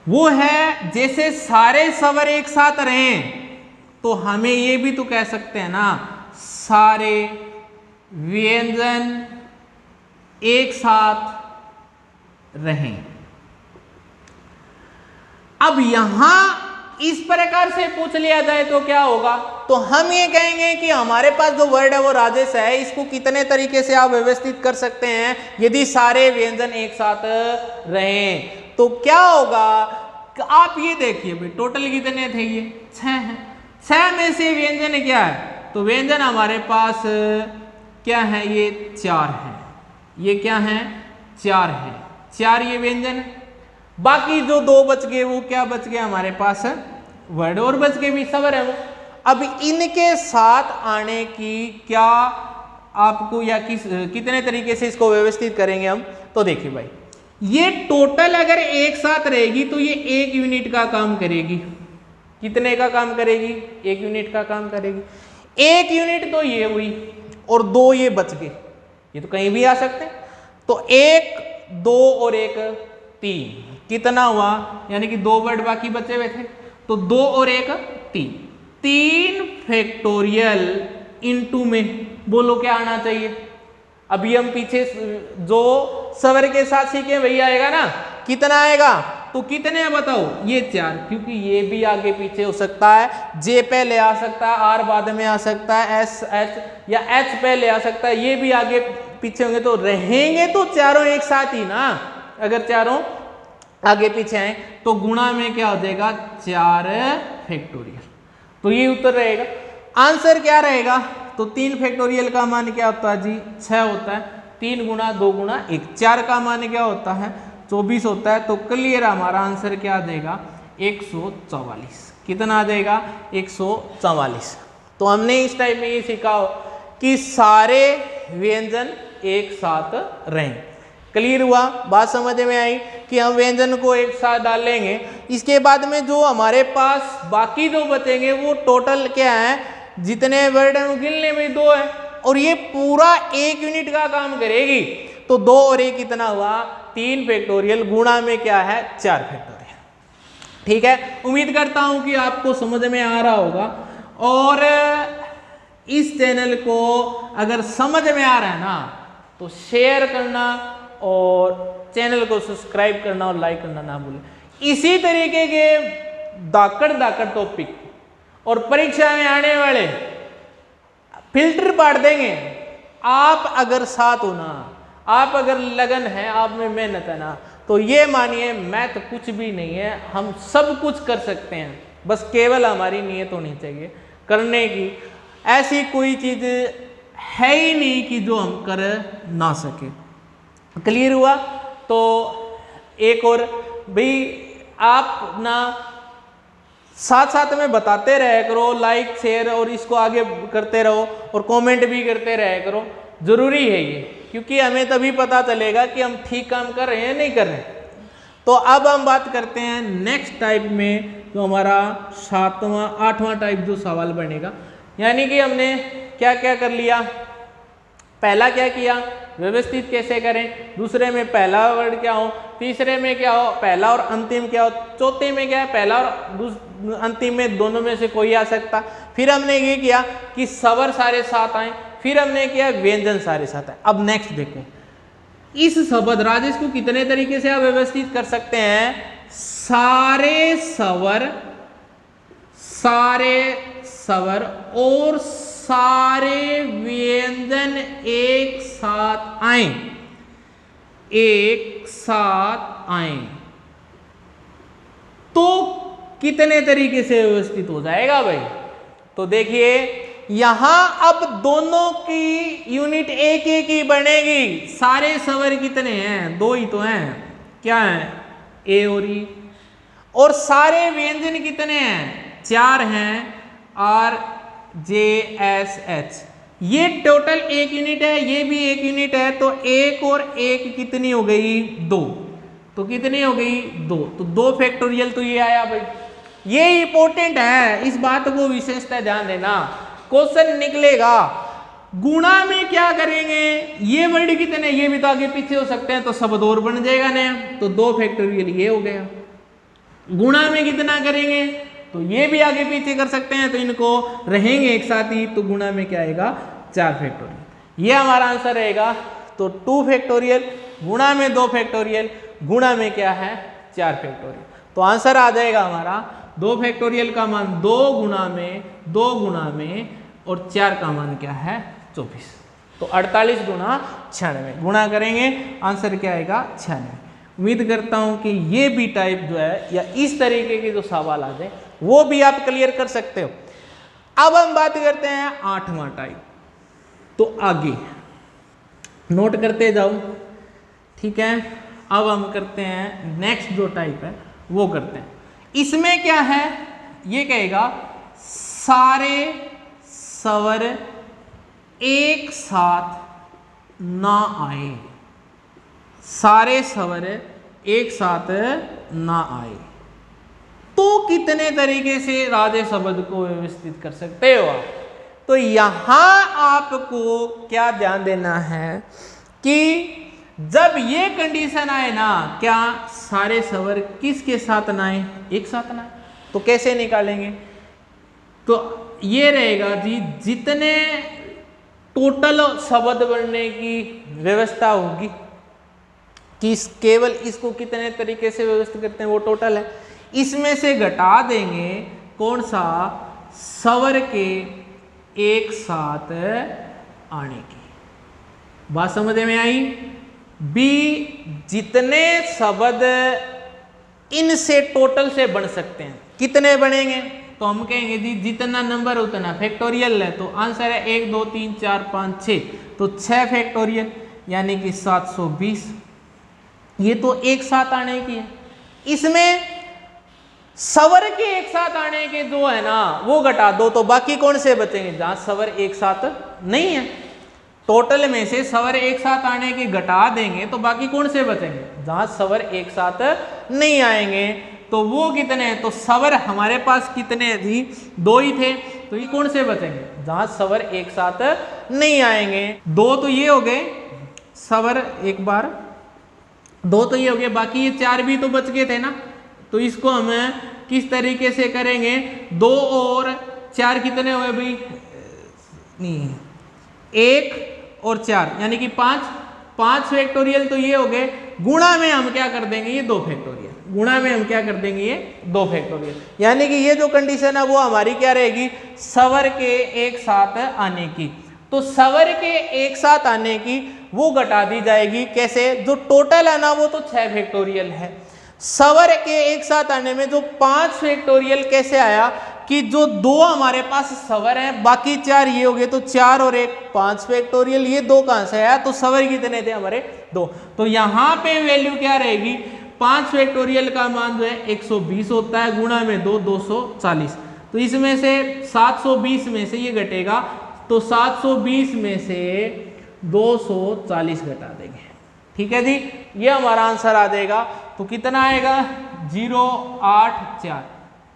वो है जैसे सारे स्वर एक साथ रहें तो हमें ये भी तो कह सकते हैं ना, सारे व्यंजन एक साथ रहें। अब यहां इस प्रकार से पूछ लिया जाए तो क्या होगा, तो हम ये कहेंगे कि हमारे पास जो वर्ड है वो राजेश है, इसको कितने तरीके से आप व्यवस्थित कर सकते हैं यदि सारे व्यंजन एक साथ रहें। तो क्या होगा, आप ये देखिए भाई टोटल कितने थे, ये 6 हैं। 6 में से व्यंजन क्या है, तो व्यंजन हमारे पास क्या है, ये 4 है। ये क्या है, 4 है, 4 ये व्यंजन। बाकी जो 2 बच गए वो क्या बच गया हमारे पास, वर्ड और बच गए भी, सबर है वो। अब इनके साथ आने की क्या आपको या कितने तरीके से इसको व्यवस्थित करेंगे हम, तो देखिए भाई ये टोटल अगर एक साथ रहेगी तो ये 1 यूनिट का काम करेगी। कितने का काम करेगी, 1 यूनिट का काम करेगी। 1 यूनिट तो ये हुई और 2 ये बच गए, ये तो कहीं भी आ सकते हैं। तो 1 2 और 1 3, कितना हुआ, यानी कि 2 वर्ड बाकी बचे हुए थे, तो 2 और 1 3, 3 फैक्टोरियल इनटू में बोलो क्या आना चाहिए। अभी हम पीछे जो स्वर के साथ सीखे वही आएगा ना, कितना आएगा, तो कितने बताओ, ये 4, क्योंकि ये भी आगे पीछे हो सकता है, जे पहले आ सकता है, आर बाद में आ सकता है, एस एच या एच पहले आ सकता है, ये भी आगे पीछे होंगे, तो रहेंगे तो चारों एक साथ ही ना। अगर चारों आगे पीछे आए तो गुणा में क्या हो जाएगा, 4 फैक्टोरियल, तो ये उत्तर रहेगा। आंसर क्या रहेगा, तो 3 फैक्टोरियल का मान क्या होता है जी, 6 होता है, 3 गुणा 2 गुणा 1, 4 का मान क्या होता है, 24 होता है। तो क्लियर हमारा आंसर क्या आ जाएगा, 144। कितना आ जाएगा, 144। तो हमने इस टाइप में ये सीखा हो कि सारे व्यंजन एक साथ रहें। क्लियर हुआ, बात समझ में आई कि हम व्यंजन को एक साथ डालेंगे। इसके बाद में जो हमारे पास बाकी जो बचेंगे वो टोटल क्या है, जितने वर्ड हैं गिनने में 2 है, और ये पूरा 1 यूनिट का काम करेगी। तो 2 और 1 कितना हुआ, 3 फैक्टोरियल, गुणा में क्या है, 4 फैक्टोरियल। ठीक है, उम्मीद करता हूं कि आपको समझ में आ रहा होगा। और इस चैनल को अगर समझ में आ रहा है ना तो शेयर करना और चैनल को सब्सक्राइब करना और लाइक करना ना भूलें। इसी तरीके के दाकड़ टॉपिक और परीक्षा में आने वाले फिल्टर पाड़ देंगे। आप अगर साथ हो ना, आप अगर लगन है, आप में मेहनत है ना, तो ये मानिए मैथ कुछ भी नहीं है, हम सब कुछ कर सकते हैं, बस केवल हमारी नीयत होनी चाहिए करने की। ऐसी कोई चीज है ही नहीं कि जो हम कर ना सके। क्लियर हुआ, तो एक और भाई आप ना साथ साथ में बताते रहे करो, लाइक शेयर और इसको आगे करते रहो और कमेंट भी करते रहे करो, जरूरी है ये, क्योंकि हमें तभी पता चलेगा कि हम ठीक काम कर रहे हैं नहीं कर रहे हैं। तो अब हम बात करते हैं नेक्स्ट टाइप में, जो हमारा 7वां 8वां टाइप जो सवाल बनेगा। यानी कि हमने क्या क्या कर लिया, पहला क्या किया, व्यवस्थित कैसे करें, दूसरे में पहला वर्ड क्या हो, तीसरे में क्या हो, पहला और अंतिम क्या हो, चौथे में क्या है, पहला और अंतिम में दोनों में से कोई आ सकता। फिर हमने ये किया कि स्वर सारे साथ आए, फिर हमने किया व्यंजन सारे साथ आए। अब नेक्स्ट देखें, इस शब्द राजेश को कितने तरीके से आप व्यवस्थित कर सकते हैं, सारे स्वर और सारे व्यंजन एक साथ आए, तो कितने तरीके से व्यवस्थित हो जाएगा भाई। तो देखिए यहां अब दोनों की यूनिट एक ही बनेगी। सारे स्वर कितने हैं, 2 ही तो हैं, क्या है, ए और ई। और सारे व्यंजन कितने हैं, 4 हैं, आर जे एस एच। ये टोटल 1 यूनिट है, ये भी 1 यूनिट है, तो 1 और 1 कितनी हो गई, 2। तो कितनी हो गई, 2। तो 2 फैक्टोरियल तो ये आया भाई। ये इंपॉर्टेंट है, इस बात को विशेषता ध्यान देना, क्वेश्चन निकलेगा। गुणा में क्या करेंगे, ये वर्ड कितने, ये भी तो आगे पीछे हो सकते हैं, तो शब्द और बन जाएगा नया, तो 2 फैक्टोरियल ये हो गया। गुणा में कितना करेंगे, तो ये भी आगे पीछे कर सकते हैं, तो इनको रहेंगे एक साथ ही, तो गुणा में क्या आएगा, 4 फैक्टोरियल। ये हमारा आंसर रहेगा। तो 2 फैक्टोरियल, गुणा में 2 फैक्टोरियल, गुणा में क्या है, 4 फैक्टोरियल। तो आंसर आ जाएगा हमारा 2 फैक्टोरियल का मान 2 गुणा में 2 गुणा में और 4 का मान क्या है, 24। तो 48 गुणा 96 गुणा करेंगे, आंसर क्या आएगा, 96। उम्मीद करता हूं कि ये भी टाइप जो है या इस तरीके के जो सवाल आ जाए वो भी आप क्लियर कर सकते हो। अब हम बात करते हैं 8वां टाइप। तो आगे नोट करते जाओ, ठीक है। अब हम करते हैं नेक्स्ट जो टाइप है वो करते हैं। इसमें क्या है, ये कहेगा सारे स्वर एक साथ ना आए, सारे स्वर एक साथ ना आए, तो कितने तरीके से राजे शब्द को व्यवस्थित कर सकते हो आप। तो यहां आपको क्या ध्यान देना है कि जब ये कंडीशन आए ना, क्या सारे स्वर किसके साथ ना आए, एक साथ ना आए, तो कैसे निकालेंगे। तो ये रहेगा जी, जितने टोटल शब्द बनने की व्यवस्था होगी कि केवल इसको कितने तरीके से व्यवस्थित करते हैं वो टोटल है। इसमें से घटा देंगे कौन सा, स्वर के एक साथ आने की। बात समझ में आई। बी, जितने शब्द इनसे टोटल से बन सकते हैं, कितने बनेंगे, तो हम कहेंगे जी जितना नंबर उतना फैक्टोरियल है। तो आंसर है 1 2 3 4 5 6, तो 6 फैक्टोरियल यानी कि 720। ये तो एक साथ आने की है। इसमें स्वर के एक साथ आने के जो है ना वो घटा दो, तो बाकी कौन से बचेंगे जहां स्वर एक साथ नहीं है। टोटल में से स्वर एक साथ आने के घटा देंगे तो बाकी कौन से बचेंगे जहां स्वर एक साथ नहीं आएंगे। तो वो कितने हैं, तो स्वर हमारे पास कितने थी, 2 ही थे, तो ये कौन से बचेंगे जहां स्वर एक साथ नहीं आएंगे। 2 तो ये हो गए स्वर, एक बार 2 तो ये हो गए, बाकी ये 4 भी तो बच गए थे ना। तो इसको हम किस तरीके से करेंगे, 2 और 4 कितने हुए भाई, नहीं 1 और 4 यानी कि 5 फैक्टोरियल तो ये हो गए। गुणा में हम क्या कर देंगे, ये 2 फैक्टोरियल, गुणा में हम क्या कर देंगे, ये 2 फैक्टोरियल, यानी कि ये जो कंडीशन है वो हमारी क्या रहेगी, स्वर के एक साथ आने की। तो स्वर के एक साथ आने की वो घटा दी जाएगी, कैसे, जो टोटल है ना वो तो 6 फैक्टोरियल है। स्वर के एक साथ आने में जो 5 फैक्टोरियल कैसे आया कि जो 2 हमारे पास स्वर है, बाकी 4 ये हो गए, तो 4 और 1 5 फैक्टोरियल, ये 2 कहां से आया, तो स्वर कितने थे हमारे 2। तो यहां पे वैल्यू क्या रहेगी, 5 फैक्टोरियल का मान जो है 120 होता है, गुणा में 2 240। तो इसमें से 720 में से ये घटेगा, तो 720 में से 240 घटा देंगे। ठीक है जी, ये हमारा आंसर आ जाएगा। तो कितना आएगा, 084,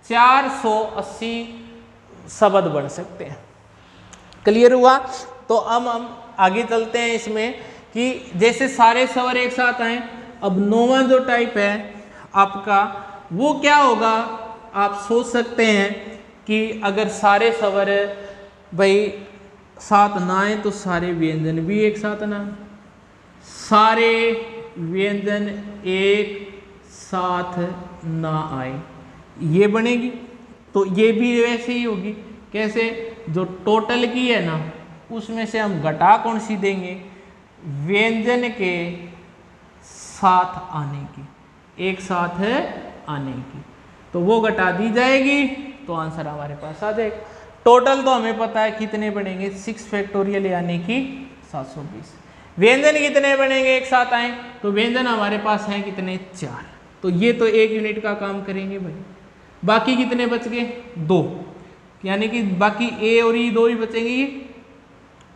480 शब्द बन सकते हैं। क्लियर हुआ। तो अब हम आगे चलते हैं इसमें कि जैसे सारे स्वर एक साथ आए। अब 9वां जो टाइप है आपका वो क्या होगा, आप सोच सकते हैं कि अगर सारे स्वर भाई साथ ना आए तो सारे व्यंजन भी एक साथ ना, सारे व्यंजन एक साथ ना आए, ये बनेगी। तो ये भी वैसे ही होगी, कैसे, जो टोटल की है ना उसमें से हम घटा कौन सी देंगे, व्यंजन के साथ आने की, एक साथ आने की, तो वो घटा दी जाएगी। तो आंसर हमारे पास आ जाएगा। टोटल तो हमें पता है कितने बनेंगे, 6 फैक्टोरियल यानी कि 720। व्यंजन कितने बनेंगे एक साथ आए, तो व्यंजन हमारे पास हैं कितने, 4। तो ये तो 1 यूनिट का काम करेंगे भाई। बाकी कितने बच गए, 2, यानी कि बाकी ए और ई 2 ही बचेंगे ये।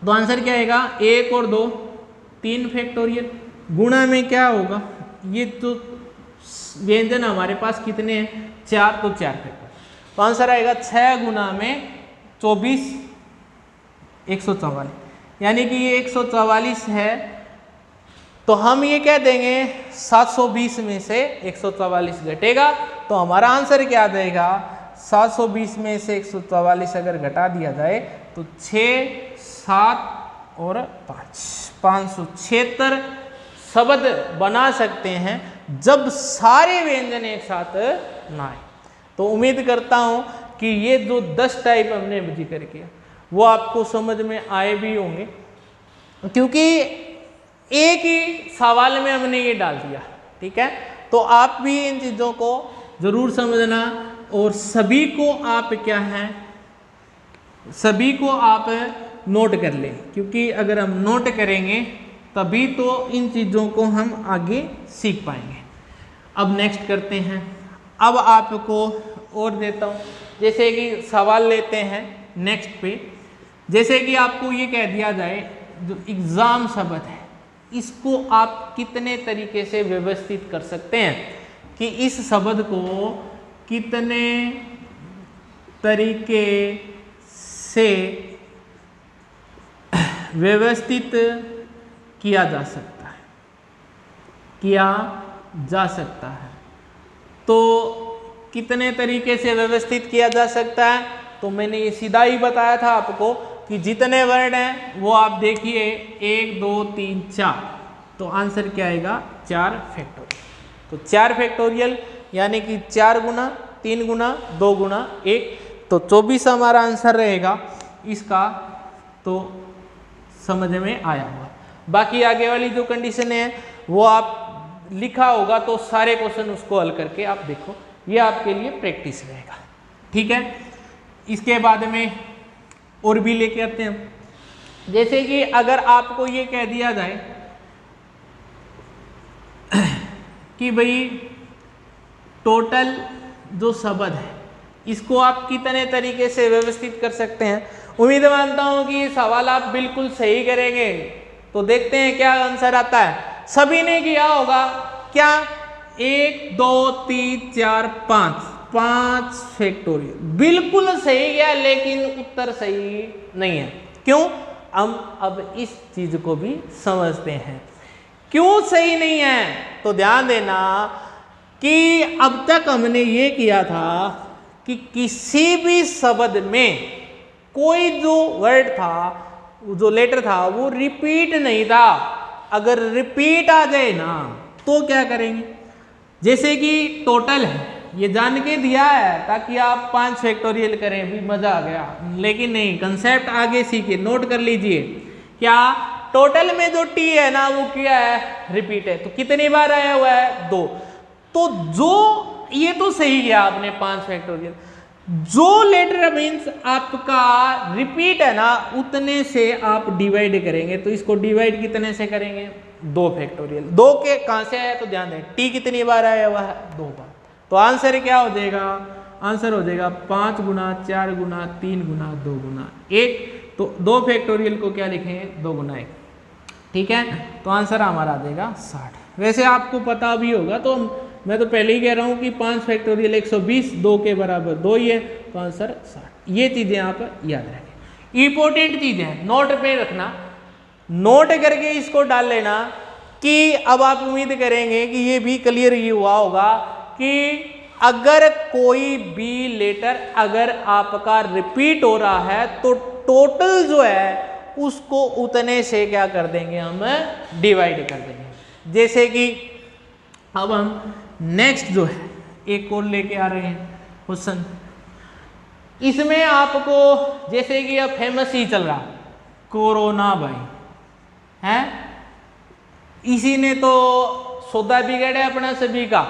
तो आंसर क्या आएगा, 1 और 2 3 फैक्टोरियल, गुणा में क्या होगा, ये तो व्यंजन हमारे पास कितने हैं, 4, तो 4 फैक्टोरियल। तो आंसर आएगा 6 गुना में 24 144, यानी कि ये 144 है। तो हम ये कह देंगे 720 में से 144 घटेगा, तो हमारा आंसर क्या आ जाएगा, 720 में से 144 अगर घटा दिया जाए तो 6 7 और 5 576 शब्द बना सकते हैं जब सारे व्यंजन एक साथ ना आए। तो उम्मीद करता हूं कि ये जो 10 टाइप हमने जिक्र किया वो आपको समझ में आए भी होंगे, क्योंकि एक ही सवाल में हमने ये डाल दिया। ठीक है, तो आप भी इन चीज़ों को ज़रूर समझना, और सभी को आप क्या है, सभी को आप नोट कर लें, क्योंकि अगर हम नोट करेंगे तभी तो इन चीज़ों को हम आगे सीख पाएंगे। अब नेक्स्ट करते हैं। अब आपको और देता हूँ, जैसे कि सवाल लेते हैं नेक्स्ट पे। जैसे कि आपको ये कह दिया जाए जो एग्ज़ाम शब्द है इसको आप कितने तरीके से व्यवस्थित कर सकते हैं, कि इस शब्द को कितने तरीके से व्यवस्थित किया जा सकता है, किया जा सकता है। तो कितने तरीके से व्यवस्थित किया जा सकता है, तो मैंने ये सीधा ही बताया था आपको कि जितने वर्ड हैं वो आप देखिए 1 2 3 4, तो आंसर क्या आएगा 4 फैक्टोरियल। तो 4 फैक्टोरियल यानी कि 4 गुना 3 गुना 2 गुना 1, तो 24 हमारा आंसर रहेगा इसका। तो समझ में आया होगा। बाकी आगे वाली जो कंडीशन है वो आप लिखा होगा, तो सारे क्वेश्चन उसको हल करके आप देखो, ये आपके लिए प्रैक्टिस रहेगा। ठीक है, इसके बाद में और भी लेके आते हैं। जैसे कि अगर आपको ये कह दिया जाए कि भाई टोटल जो शब्द है इसको आप कितने तरीके से व्यवस्थित कर सकते हैं। उम्मीद मानता हूं कि ये सवाल आप बिल्कुल सही करेंगे। तो देखते हैं क्या आंसर आता है। सभी ने किया होगा क्या, 1 2 3 4 5 फैक्टोरियल, बिल्कुल सही गया, लेकिन उत्तर सही नहीं है। क्यों? हम अब इस चीज को भी समझते हैं क्यों सही नहीं है। तो ध्यान देना कि अब तक हमने ये किया था कि किसी भी शब्द में कोई जो वर्ड था, जो लेटर था, वो रिपीट नहीं था। अगर रिपीट आ जाए ना तो क्या करेंगे। जैसे कि टोटल है, ये जान के दिया है ताकि आप 5 फैक्टोरियल करें, भी मजा आ गया, लेकिन नहीं, कंसेप्ट आगे सीखिए, नोट कर लीजिए। क्या टोटल में जो टी है ना वो क्या है, रिपीट है। तो कितनी बार आया हुआ है, 2। तो जो ये तो सही गया आपने 5 फैक्टोरियल। जो लेटर मीन्स आपका रिपीट है ना, उतने से आप डिवाइड करेंगे। तो इसको डिवाइड कितने से करेंगे, 2 फैक्टोरियल। 2 के कहां से आया, तो ध्यान दें टी कितनी बार आया हुआ है, 2 बार। तो आंसर क्या हो जाएगा, आंसर हो जाएगा 5 गुना 4 गुना 3 गुना 2 गुना 1। तो 2 फैक्टोरियल को क्या लिखेंगे, 2 गुना 1। ठीक है, तो आंसर हमारा आ जाएगा 60। वैसे आपको पता भी होगा, तो मैं तो पहले ही कह रहा हूं कि 5 फैक्टोरियल 120, 2 के बराबर 2 ही है, तो आंसर 60। ये चीजें आप याद रखें, इंपॉर्टेंट चीज है, नोट पे रखना, नोट करके इसको डाल लेना। कि अब आप उम्मीद करेंगे कि ये भी क्लियर ही हुआ होगा कि अगर कोई भी लेटर अगर आपका रिपीट हो रहा है तो टोटल जो है उसको उतने से क्या कर देंगे, हम डिवाइड कर देंगे। जैसे कि अब हम नेक्स्ट जो है एक और लेके आ रहे हैं क्वेश्चन। इसमें आपको जैसे कि अब फेमस ही चल रहा कोरोना भाई है, इसी ने तो सौदा बिगाड़ा अपना सभी का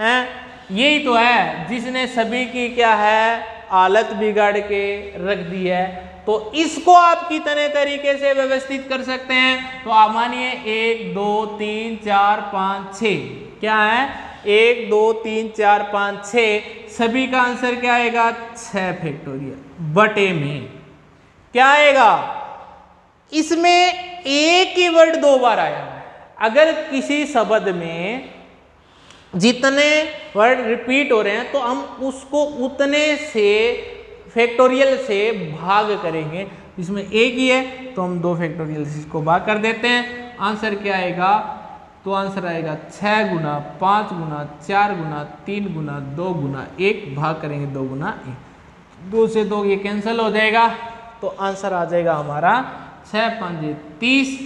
है। यही तो है जिसने सभी की क्या है, हालत बिगाड़ के रख दी है। तो इसको आप कितने तरीके से व्यवस्थित कर सकते हैं। तो आप मानिए 1 2 3 4 5 6, क्या है 1 2 3 4 5 6, सभी का आंसर क्या आएगा, 6 फैक्टोरियल बटे में क्या आएगा। इसमें एक ही वर्ड 2 बार आया है। अगर किसी शब्द में जितने वर्ड रिपीट हो रहे हैं तो हम उसको उतने से फैक्टोरियल से भाग करेंगे। इसमें एक ही है तो हम 2 फैक्टोरियल से इसको भाग कर देते हैं। आंसर क्या आएगा, तो आंसर आएगा 6 गुना 5 गुना 4 गुना 3 गुना 2 गुना 1, भाग करेंगे 2 गुना 1, 2 से 2 ये कैंसिल हो जाएगा। तो आंसर आ जाएगा हमारा 6 5 30,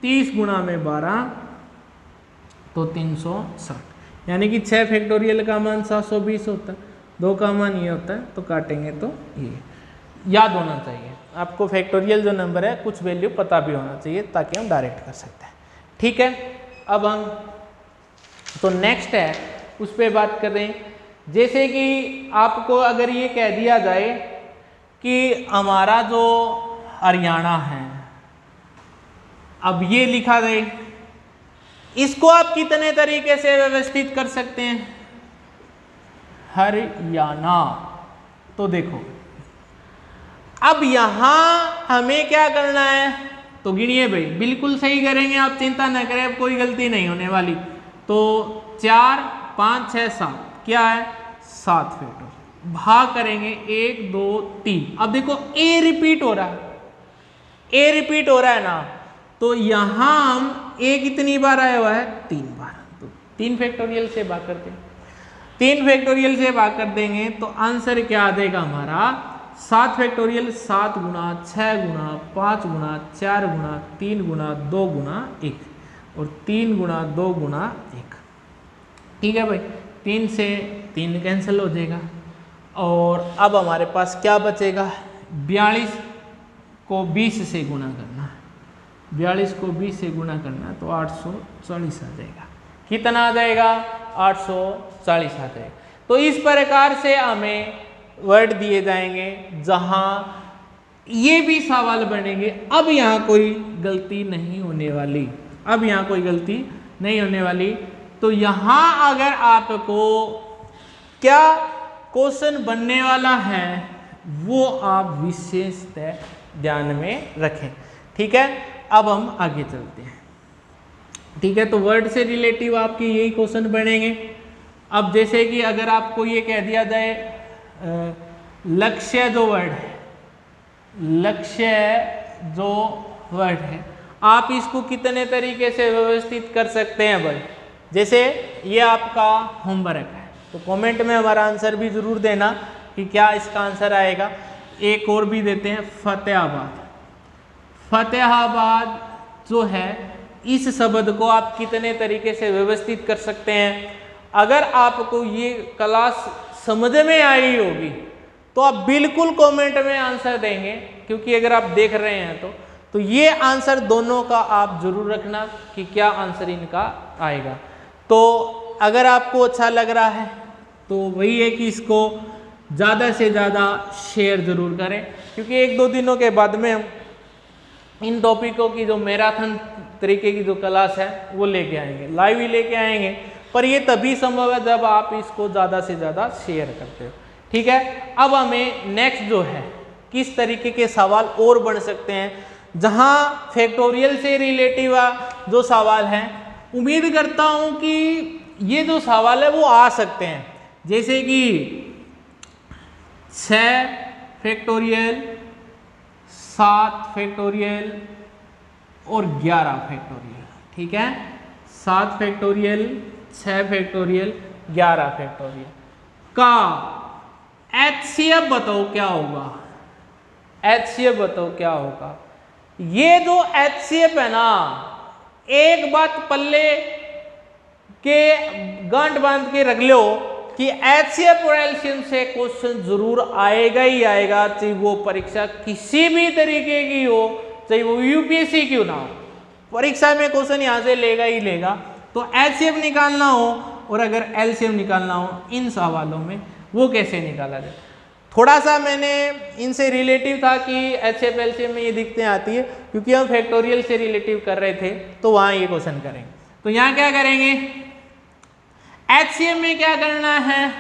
30 गुना में 12 तो 360, यानी कि 6 फैक्टोरियल का मान 720 होता है। 2 का मान ये होता है, तो काटेंगे तो ये याद होना चाहिए आपको। फैक्टोरियल जो नंबर है कुछ वैल्यू पता भी होना चाहिए ताकि हम डायरेक्ट कर सकते हैं। ठीक है, अब हम तो नेक्स्ट है उस पर बात कर रहे हैं। जैसे कि आपको अगर ये कह दिया जाए कि हमारा जो हरियाणा है, अब ये लिखा जाए, इसको आप कितने तरीके से व्यवस्थित कर सकते हैं, हरियाणा। तो देखो अब यहां हमें क्या करना है, तो गिनिए भाई, बिल्कुल सही करेंगे आप, चिंता न करें, अब कोई गलती नहीं होने वाली। तो 4 5 6 7 क्या है, 7 फैक्टोरियल, भाग करेंगे 1 2 3। अब देखो ए रिपीट हो रहा है, ए रिपीट हो रहा है ना, तो यहां हम ए कितनी बार आया हुआ है, 3 बार, तो 3 फैक्टोरियल से भाग करते हैं। 3 फैक्टोरियल से भाग कर देंगे तो आंसर क्या आ जाएगा हमारा, 7 फैक्टोरियल 7 गुना 6 गुना 5 गुना 4 गुना 3 गुना 2 गुना 1 और 3 गुना 2 गुना 1। ठीक है भाई, 3 से 3 कैंसिल हो जाएगा और अब हमारे पास क्या बचेगा, 42 को 20 से गुना करना, 42 को 20 से गुना करना तो 840 आ जाएगा। कितना आ जाएगा, 840 आ जाएगा। तो इस प्रकार से हमें वर्ड दिए जाएंगे जहां ये भी सवाल बनेंगे। अब यहाँ कोई गलती नहीं होने वाली, अब यहाँ कोई गलती नहीं होने वाली। तो यहाँ अगर आपको क्या क्वेश्चन बनने वाला है वो आप विशेषतः ध्यान में रखें। ठीक है, अब हम आगे चलते हैं। ठीक है, तो वर्ड से रिलेटिव आपके यही क्वेश्चन बनेंगे। अब जैसे कि अगर आपको ये कह दिया जाए लक्ष्य जो वर्ड है, लक्ष्य जो वर्ड है, आप इसको कितने तरीके से व्यवस्थित कर सकते हैं भाई। जैसे ये आपका होमवर्क है तो कमेंट में हमारा आंसर भी जरूर देना कि क्या इसका आंसर आएगा। एक और भी देते हैं, फतेहाबाद। फतेहाबाद जो है इस शब्द को आप कितने तरीके से व्यवस्थित कर सकते हैं। अगर आपको ये क्लास समझ में आई होगी तो आप बिल्कुल कमेंट में आंसर देंगे, क्योंकि अगर आप देख रहे हैं तो ये आंसर दोनों का आप जरूर रखना कि क्या आंसर इनका आएगा। तो अगर आपको अच्छा लग रहा है तो वही है कि इसको ज़्यादा से ज़्यादा शेयर ज़रूर करें, क्योंकि 1-2 दिनों के बाद में हम इन टॉपिकों की जो मैराथन तरीके की जो क्लास है वो लेके आएंगे, लाइव ही लेके आएंगे। पर ये तभी संभव है जब आप इसको ज़्यादा से ज़्यादा शेयर करते हो। ठीक है, अब हमें नेक्स्ट जो है किस तरीके के सवाल और बन सकते हैं जहाँ फैक्टोरियल से रिलेटिव जो सवाल हैं, उम्मीद करता हूँ कि ये जो सवाल है वो आ सकते हैं। जैसे कि 6 फैक्टोरियल, 7 फैक्टोरियल और 11 फैक्टोरियल। ठीक है, 7 फैक्टोरियल, 6 फैक्टोरियल, 11 फैक्टोरियल का HCF बताओ क्या होगा। HCF बताओ क्या होगा। ये जो HCF है ना, एक बात पल्ले के गांठ बांध के रख लो कि HCF और LCM से क्वेश्चन जरूर आएगा ही आएगा, चाहे वो परीक्षा किसी भी तरीके की हो, चाहे वो यूपीएससी क्यों ना हो, परीक्षा में क्वेश्चन यहाँ से लेगा ही लेगा। तो HCF निकालना हो और अगर LCM निकालना हो इन सवालों में, वो कैसे निकाला जाए। थोड़ा सा मैंने इनसे रिलेटिव था कि HCF LCM में ये दिक्कतें आती है, क्योंकि हम फैक्टोरियल से रिलेटिव कर रहे थे तो वहाँ ये क्वेश्चन करेंगे। तो यहाँ क्या करेंगे, HCM में क्या करना है,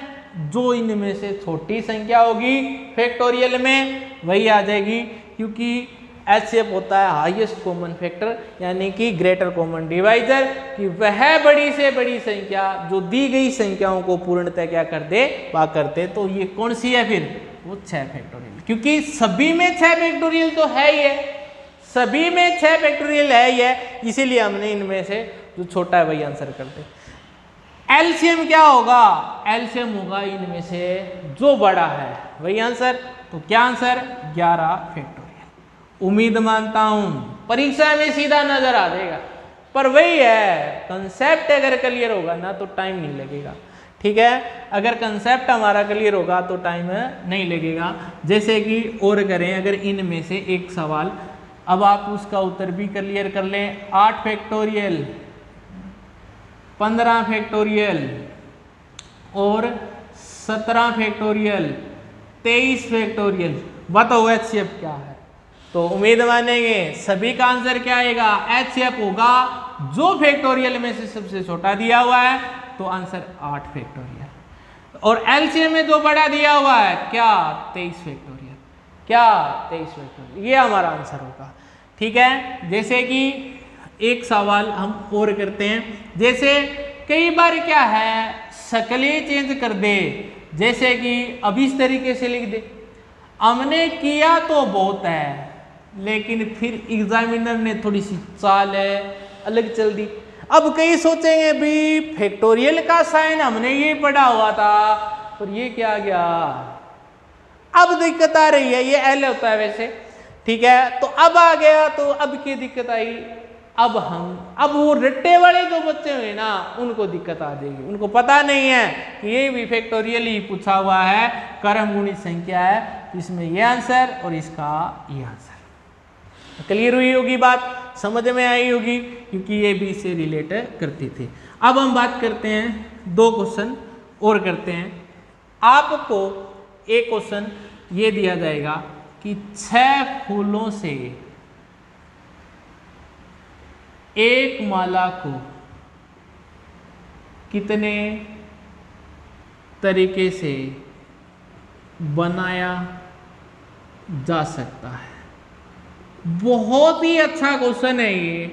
जो इनमें से छोटी संख्या होगी फैक्टोरियल में वही आ जाएगी, क्योंकि HCF होता है हाईएस्ट कॉमन फैक्टर, यानी कि ग्रेटर कॉमन डिवाइजर, कि वह बड़ी से बड़ी संख्या जो दी गई संख्याओं को पूर्णतः क्या कर दे, भाग करते। तो ये कौन सी है फिर, वो 6 फैक्टोरियल, क्योंकि सभी में 6 फैक्टोरियल तो है ही है, सभी में 6 फैक्टोरियल है ही है, इसीलिए हमने इनमें से जो छोटा है वही आंसर करते। LCM क्या होगा, LCM होगा इनमें से जो बड़ा है वही आंसर। तो क्या आंसर, 11 फैक्टोरियल। उम्मीद मानता हूं परीक्षा में सीधा नजर आ जाएगा, पर वही है कंसेप्ट अगर क्लियर होगा ना तो टाइम नहीं लगेगा। ठीक है, अगर कंसेप्ट हमारा क्लियर होगा तो टाइम नहीं लगेगा। जैसे कि और करें, अगर इनमें से एक सवाल, अब आप उसका उत्तर भी क्लियर कर लें, 8 फैक्टोरियल, 15 फैक्टोरियल और 17 फैक्टोरियल, 23 फैक्टोरियल, बताओ HCF क्या है। तो उम्मीद मानेंगे सभी का आंसर क्या आएगा, HCF होगा जो फैक्टोरियल में से सबसे छोटा दिया हुआ है, तो आंसर 8 फैक्टोरियल। और LCM में जो बड़ा दिया हुआ है क्या, 23 फैक्टोरियल, क्या 23 फैक्टोरियल, ये हमारा आंसर होगा। ठीक है, जैसे कि एक सवाल हम और करते हैं, जैसे कई बार क्या है शक्लें चेंज कर दे, जैसे कि अब इस तरीके से लिख दे, हमने किया तो बहुत है लेकिन फिर एग्जामिनर ने थोड़ी सी चाल है अलग चल दी। अब कई सोचेंगे भी फैक्टोरियल का साइन हमने ये पढ़ा हुआ था, पर ये क्या गया, अब दिक्कत आ रही है, ये L होता है वैसे, ठीक है। तो अब आ गया, तो अब की दिक्कत आई, अब वो रट्टे वाले जो बच्चे हुए ना उनको दिक्कत आ जाएगी, उनको पता नहीं है कि ये भी फैक्टोरियल ही पूछा हुआ है, क्रम गुणित संख्या है, तो इसमें ये आंसर और इसका ये आंसर। क्लियर हुई होगी बात, समझ में आई होगी, क्योंकि ये भी इससे रिलेट करती थी। अब हम बात करते हैं 2 क्वेश्चन और करते हैं। आपको एक क्वेश्चन ये दिया जाएगा कि 6 फूलों से एक माला को कितने तरीके से बनाया जा सकता है। बहुत ही अच्छा क्वेश्चन है ये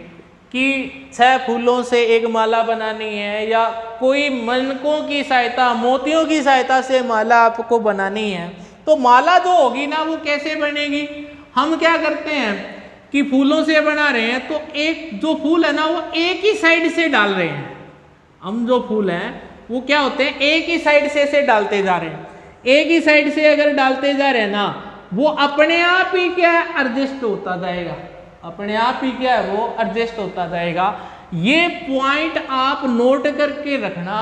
कि 6 फूलों से एक माला बनानी है या कोई मनकों की सहायता, मोतियों की सहायता से माला आपको बनानी है, तो माला जो होगी ना वो कैसे बनेगी। हम क्या करते हैं कि फूलों से बना रहे हैं तो एक जो फूल है ना वो एक ही साइड से डाल रहे हैं। हम जो फूल हैं वो क्या होते हैं, एक ही साइड से डालते जा रहे हैं। एक ही साइड से अगर डालते जा रहे हैं ना, वो अपने आप ही क्या है एडजस्ट होता जाएगा, अपने आप ही क्या है वो एडजस्ट होता जाएगा। ये पॉइंट आप नोट करके रखना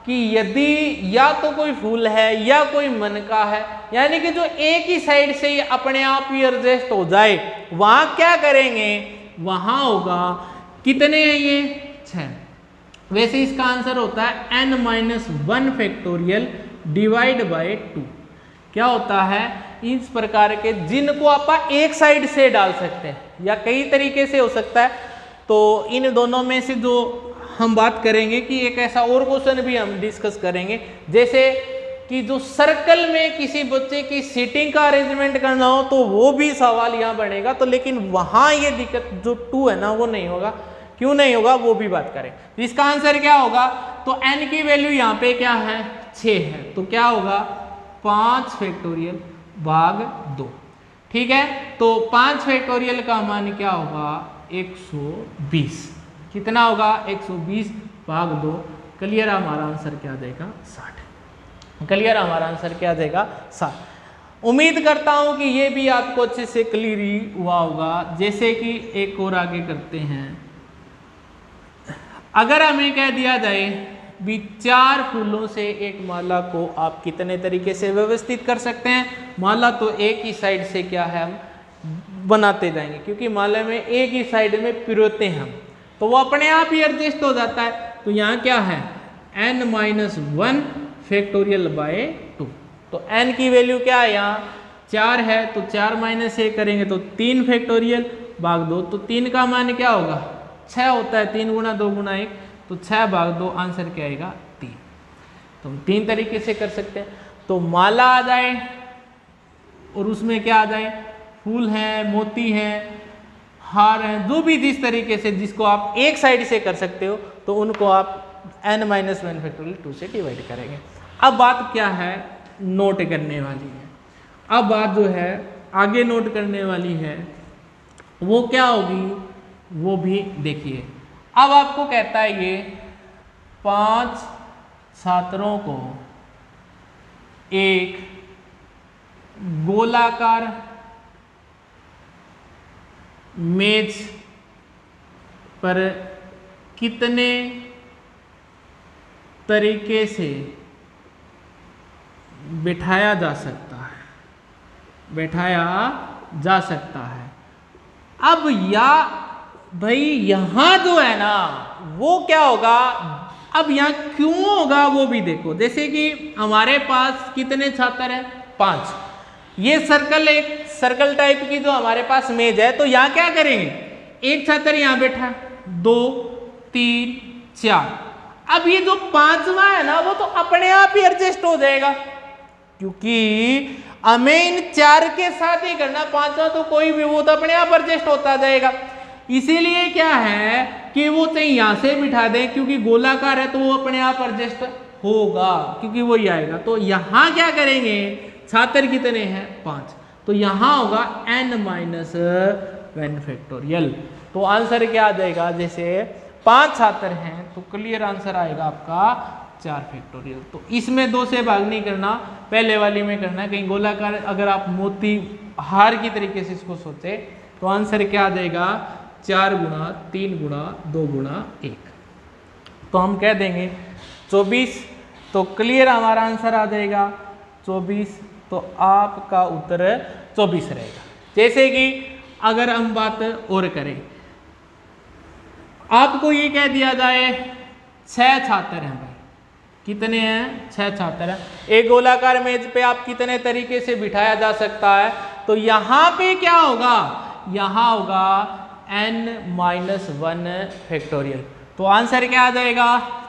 कि यदि या तो कोई फूल है या कोई मनका है, यानी कि जो एक ही साइड से ये अपने आप ही एडजस्ट हो जाए, वहां क्या करेंगे, वहां होगा कितने हैं ये 6। वैसे इसका आंसर होता है n-1 फैक्टोरियल डिवाइड बाय 2। क्या होता है, इस प्रकार के जिनको आप एक साइड से डाल सकते हैं या कई तरीके से हो सकता है, तो इन दोनों में से जो हम बात करेंगे कि एक ऐसा और क्वेश्चन भी हम डिस्कस करेंगे, जैसे कि जो सर्कल में किसी बच्चे की सीटिंग का अरेंजमेंट करना हो तो वो भी सवाल यहाँ बनेगा। तो लेकिन वहाँ ये दिक्कत जो 2 है ना वो नहीं होगा, क्यों नहीं होगा वो भी बात करें। तो इसका आंसर क्या होगा, तो n की वैल्यू यहाँ पे क्या है 6 है, तो क्या होगा 5 फैक्टोरियल भाग 2। ठीक है, तो 5 फैक्टोरियल का मान क्या होगा 120। कितना होगा 120 भाग 2। क्लियर, हमारा आंसर क्या आ जाएगा 60। क्लियर, हमारा आंसर क्या आ जाएगा 60। उम्मीद करता हूं कि ये भी आपको अच्छे से क्लियर हुआ होगा। जैसे कि एक और आगे करते हैं, अगर हमें कह दिया जाए भी 4 फूलों से एक माला को आप कितने तरीके से व्यवस्थित कर सकते हैं। माला तो एक ही साइड से क्या है हम बनाते जाएंगे, क्योंकि माला में एक ही साइड में पिरोते हैं हम, तो वो अपने आप ही एडजस्ट हो जाता है। तो यहाँ क्या है n-1 फैक्टोरियल बाय 2। तो n की वैल्यू क्या है, यहाँ 4 है, तो 4 - 1 करेंगे तो 3 फैक्टोरियल भाग 2। तो 3 का मान क्या होगा 6 होता है, 3 × 2 × 1, तो 6 भाग 2 आंसर क्या आएगा 3। तो हम 3 तरीके से कर सकते हैं। तो माला आ जाए और उसमें क्या आ जाए, फूल है, मोती है, हार है, जो भी जिस तरीके से जिसको आप एक साइड से कर सकते हो, तो उनको आप n-1 फैक्टोरियल 2 से डिवाइड करेंगे। अब बात क्या है नोट करने वाली है। अब बात जो है आगे नोट करने वाली है वो क्या होगी वो भी देखिए। अब आपको कहता है ये 5 छात्रों को एक गोलाकार मेज पर कितने तरीके से बिठाया जा सकता है, बैठाया जा सकता है। अब या भाई यहाँ जो है ना वो क्या होगा, अब यहाँ क्यों होगा वो भी देखो। जैसे कि हमारे पास कितने छात्र हैं 5, ये सर्कल एक सर्कल टाइप की जो हमारे पास मेज है, तो यहाँ क्या करेंगे, एक छात्र यहाँ बैठा, 2 3 4। अब ये जो 5वां है ना वो तो अपने आप ही एडजस्ट हो जाएगा, क्योंकि हमें इन 4 के साथ ही करना, 5वां तो कोई भी वो तो अपने आप एडजस्ट होता जाएगा। इसीलिए क्या है कि वो चाहे यहाँ से बिठा दें, क्योंकि गोलाकार है तो वो अपने आप एडजस्ट होगा, क्योंकि वो ही आएगा। तो यहाँ क्या करेंगे, छात्र कितने हैं 5, तो यहाँ होगा n-1 फैक्टोरियल। तो आंसर क्या आ जाएगा, जैसे 5 छात्र हैं तो क्लियर आंसर आएगा आपका 4 फैक्टोरियल। तो इसमें 2 से भाग नहीं करना, पहले वाली में करना है। कहीं गोलाकार अगर आप मोती हार की तरीके से इसको सोचे तो आंसर क्या आ जाएगा 4 गुणा 3 गुणा 2 गुणा 1। तो हम कह देंगे 24। तो क्लियर हमारा आंसर आ जाएगा 24। तो आपका उत्तर 24 रहेगा। जैसे कि अगर हम बात और करें, आपको ये कह दिया जाए 6 छात्र हैं भाई, कितने हैं 6 छात्र हैं। एक गोलाकार मेज पे आप कितने तरीके से बिठाया जा सकता है, तो यहाँ पे क्या होगा, यहाँ होगा n-1 फैक्टोरियल। तो आंसर क्या आ जाएगा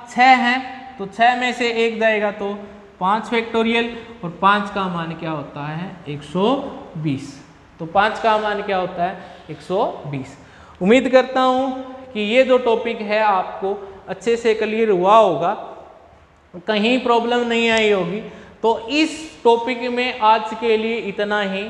6 है, तो 6 में से 1 जाएगा तो 5 फैक्टोरियल, और 5 का मान क्या होता है 120। तो 5 का मान क्या होता है 120। उम्मीद करता हूँ कि ये जो टॉपिक है आपको अच्छे से क्लियर हुआ होगा, कहीं प्रॉब्लम नहीं आई होगी। तो इस टॉपिक में आज के लिए इतना ही।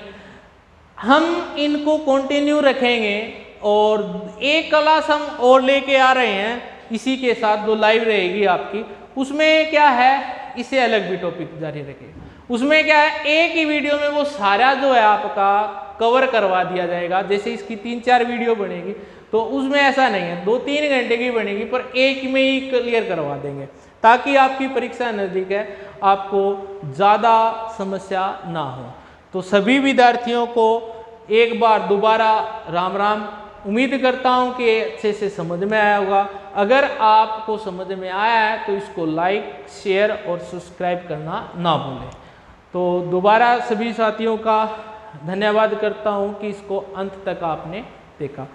हम इनको कंटिन्यू रखेंगे और एक क्लास हम और लेके आ रहे हैं इसी के साथ, जो लाइव रहेगी आपकी, उसमें क्या है इससे अलग भी टॉपिक जारी रखेगा। उसमें क्या है एक ही वीडियो में वो सारा जो है आपका कवर करवा दिया जाएगा। जैसे इसकी 3-4 वीडियो बनेगी तो उसमें ऐसा नहीं है 2-3 घंटे की बनेगी, पर एक में ही क्लियर करवा देंगे, ताकि आपकी परीक्षा नज़दीक है, आपको ज़्यादा समस्या ना हो। तो सभी विद्यार्थियों को एक बार दोबारा राम राम। उम्मीद करता हूँ कि अच्छे से समझ में आया होगा। अगर आपको समझ में आया है तो इसको लाइक, शेयर और सब्सक्राइब करना ना भूलें। तो दोबारा सभी साथियों का धन्यवाद करता हूँ कि इसको अंत तक आपने देखा।